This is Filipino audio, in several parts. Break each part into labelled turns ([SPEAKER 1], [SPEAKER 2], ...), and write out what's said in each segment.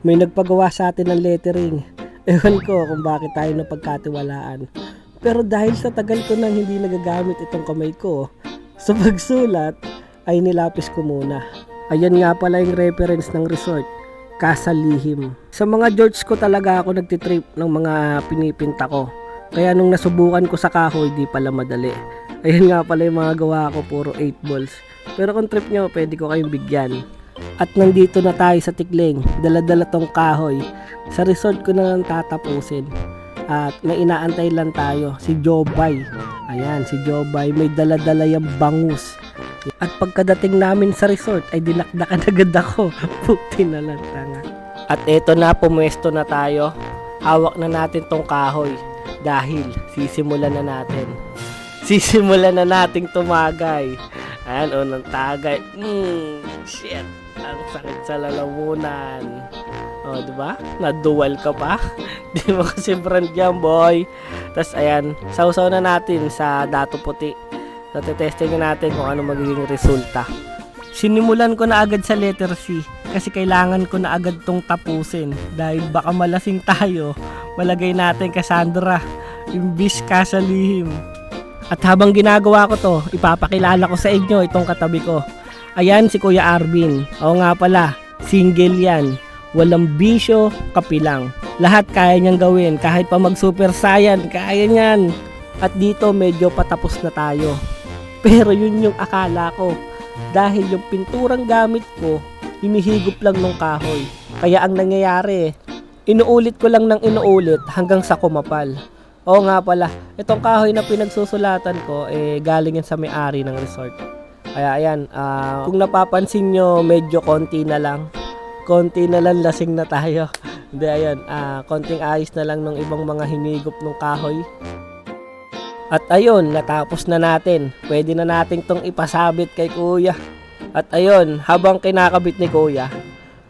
[SPEAKER 1] may nagpagawa sa atin ng lettering. Ewan ko kung bakit tayo napagkatiwalaan. Pero dahil sa tagal ko nang hindi nagagamit itong kamay ko, sa pagsulat ay nilapis ko muna. Ayan nga pala yung reference ng resort, Casa Lihim. Sa mga George ko talaga ako nagtitrip ng mga pinipinta ko. Kaya nung nasubukan ko sa kahoy, di pala madali. Ayan nga pala yung mga gawa ko, puro 8 balls. Pero kung trip nyo, pwede ko kayong bigyan. At nandito na tayo sa Tikling, dala-dala tong kahoy. Sa resort ko na lang tatapusin. At may inaantay lang tayo, si Jobay. Ayan, si Jobay, may dala-dala yung bangus. At pagkadating namin sa resort, ay dinakdakan agad ako. Puti na lang, tanga. At eto na, pumuesto na tayo. Hawak na natin tong kahoy. Dahil, sisimulan na natin. Sisimulan na nating tumagay. Ayan, unang tagay. Shit. Ang sakit sa lalamunan. O, diba? Na-dual ka pa. Di mo kasi brand yan, boy. Tapos, ayan, sausaw na natin sa dato puti. So, tetesting natin kung ano magiging resulta. Sinimulan ko na agad sa letter C. Kasi kailangan ko na agad tong tapusin. Dahil baka malasing tayo. Malagay natin Cassandra. Imbis Casa Lihim. At habang ginagawa ko to, ipapakilala ko sa inyo itong katabi ko. Ayan si Kuya Arvin. Oo nga pala, single yan. Walang bisyo, kapilang. Lahat kaya niyang gawin. Kahit pa mag super saiyan, kaya niyan. At dito medyo patapos na tayo. Pero yun yung akala ko. Dahil yung pinturang gamit ko, hinihigop lang ng kahoy. Kaya ang nangyayari, inuulit ko lang ng inuulit hanggang sa kumapal. Oo nga pala, itong kahoy na pinagsusulatan ko, galing yan sa may-ari ng resort. Kaya ayan, kung napapansin nyo, medyo konti na lang. Konti na lang, lasing na tayo. Hindi, ayan, konting ayos na lang ng ibang mga hinigop ng kahoy. At ayun, natapos na natin. Pwede na natin tong ipasabit kay Kuya. At ayun, habang kinakabit ni Kuya,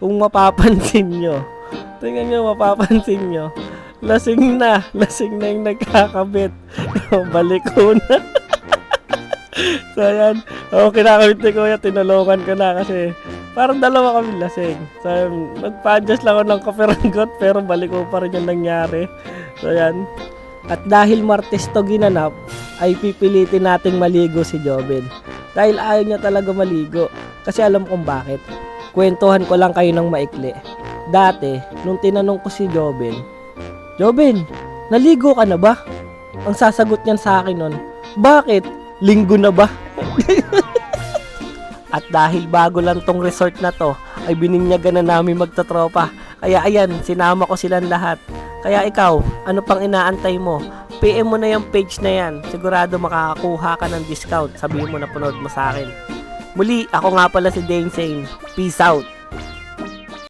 [SPEAKER 1] kung mapapansin nyo, tingnan nyo, mapapansin nyo, lasing na yung nagkakabit. Balik ko na. So ayan, kinakabit ni Kuya, tinulungan ko na kasi parang dalawa kami lasing. So nagpa-adjust lang ako ng kaperanggot pero balik ko pa rin yung nangyari. So ayan. At dahil Martes to ginanap, ay pipilitin nating maligo si Joben. Dahil ayaw niya talaga maligo. Kasi alam kong bakit. Kwentuhan ko lang kayo ng maikli. Dati, nung tinanong ko si Joben, Joben, naligo ka na ba? Ang sasagot niyan sa akin nun, bakit? Linggo na ba? At dahil bago lang tong resort na to, ay bininyagan na namin magtatropa. Kaya ayan, sinama ko silang lahat. Kaya ikaw, ano pang inaantay mo? PM mo na yung page na yan. Sigurado makakakuha ka ng discount. Sabihin mo na panood mo sa akin. Muli, ako nga pala si Dane Sane. Peace out!